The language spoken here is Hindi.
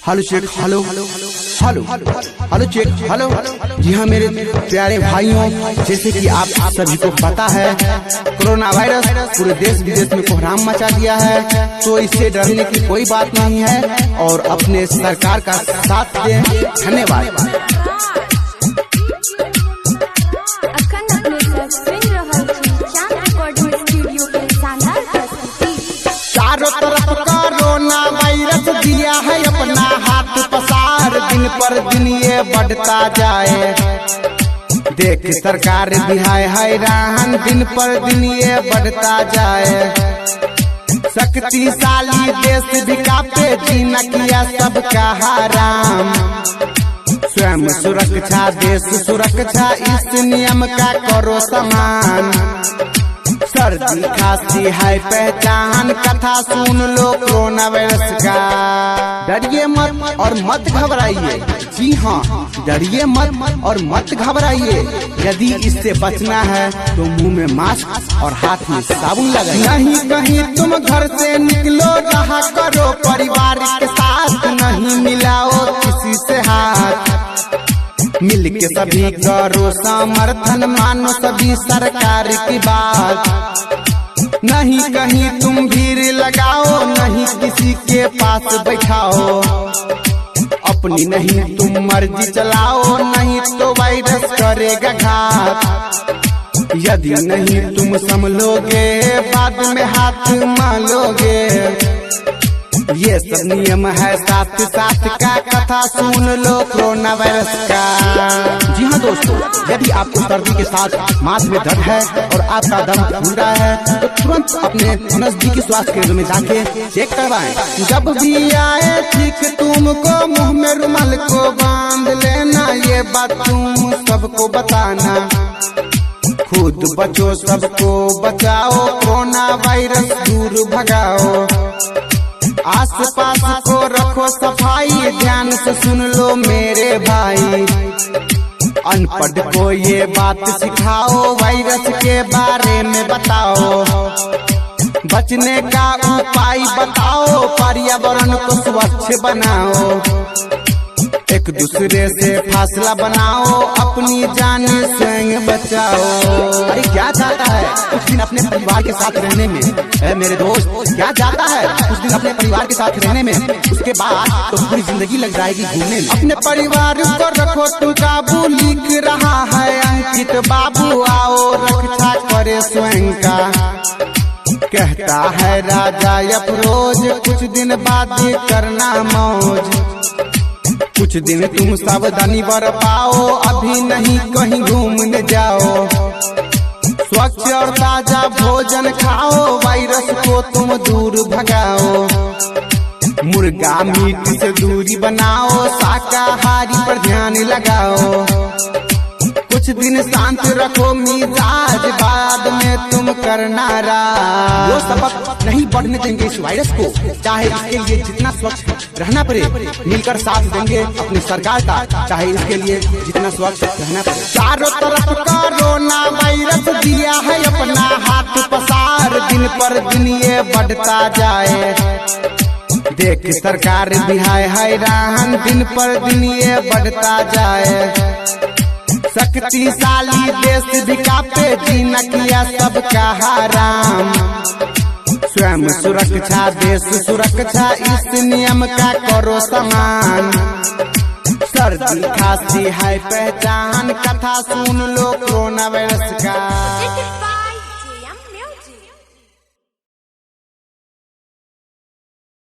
Hello check hello hello hello check hello. जी हाँ मेरे प्यारे भाइयों, जैसे कि आप सभी को पता है कोरोना वायरस पूरे देश विदेश में कोहराम मचा दिया है, तो इससे डरने की कोई बात नहीं है और अपने सरकार का साथ दें। धन्यवाद। चारों तरफ कोरोना वायरस दिया है अपना हाथ पसार, दिन पर दिन ये बढ़ता जाए। देख सरकार भी है हैरान, दिन पर दिन ये बढ़ता जाए। शक्तिशाली देश भी कांपे, जीना किया सबका हराम। स्वयं सुरक्षा देश सुरक्षा, इस नियम का करो सम्मान। सर्दी खांसी है पहचान, कथा सुन लो कोरोना वायरस का। डरिए मत और मत घबराइए, जी हाँ डरिए मत और मत घबराइए। यदि इससे बचना है तो मुंह में मास्क और हाथ में साबुन लगाइए। नहीं कहीं तुम घर से निकलो, रहा करो परिवार के साथ, नहीं मिलाओ किसी से हाथ। मिल के सभी करो समर्थन, मानो सभी सरकार की बात। नहीं कहीं तुम भीड़ लगाओ, नहीं किसी के पास बैठाओ। अपनी नहीं तुम मर्जी चलाओ, नहीं तो वायरस करेगा घात। यदि नहीं तुम संभलोगे, बाद में हाथ मालोगे। ये सब नियम है साथ साथ का, कथा सुन लो कोरोना वायरस का। जी हाँ दोस्तों, यदि आपको सर्दी के साथ माथ में दर्द है और आपका दम फूल रहा है तो तुरंत अपने नजदीकी स्वास्थ्य केंद्र में जाके चेक करवाएं। जब भी आए ठीक तुमको मुंह में रुमाल को बांध लेना, ये बात तुम सबको बताना। खुद बचो सबको बचाओ, कोरोना वायरस दूर भगाओ। आस पास को रखो सफाई, ध्यान से सुन लो मेरे भाई। अनपढ़ को ये बात सिखाओ, वायरस के बारे में बताओ। बचने का उपाय बताओ, पर्यावरण को स्वच्छ बनाओ। एक दूसरे से फासला बनाओ, अपनी जान स्वयं बचाओ। अरे क्या चाहता है कुछ दिन अपने परिवार के साथ रहने में, मेरे दोस्त क्या चाहता है कुछ दिन अपने परिवार के साथ रहने में, उसके बाद तो पूरी जिंदगी लग जाएगी घूमने में। अपने परिवार को रखो तुम काबू, लिख रहा है अंकित बाबू। आओ रक्षा करे स्वयं का, कहता है राजा अफरोज। कुछ दिन बाद करना मौज, कुछ दिन तुम सावधानी बरपाओ, अभी नहीं कहीं घूमने जाओ। स्वच्छ और ताजा भोजन खाओ, वायरस को तुम दूर भगाओ। मुर्गा मीट से दूरी बनाओ, शाकाहारी पर ध्यान लगाओ। कुछ दिन शांत रखो मिजाज, बाद में तुम करना राज। वो सबक नहीं बढ़ने देंगे इस वायरस को, चाहे इसके लिए जितना स्वच्छ रहना पड़े। मिलकर साथ देंगे अपनी सरकार का, चाहे इसके लिए जितना स्वच्छ रहना पड़े। चारों तरफ कोरोना वायरस दिया है अपना हाथ पसार, दिन पर दिन ये बढ़ता जाए। देख सरकार भी है हैरान, दिन पर दिन ये बढ़ता जाए। शक्तिशाली देश भी कांपे, जीना किया सबका हराम। स्वयं सुरक्षा देश सुरक्षा, इस नियम का करो सम्मान। सर्दी खांसी है पहचान, कथा सुन लो कोरोना वायरस का।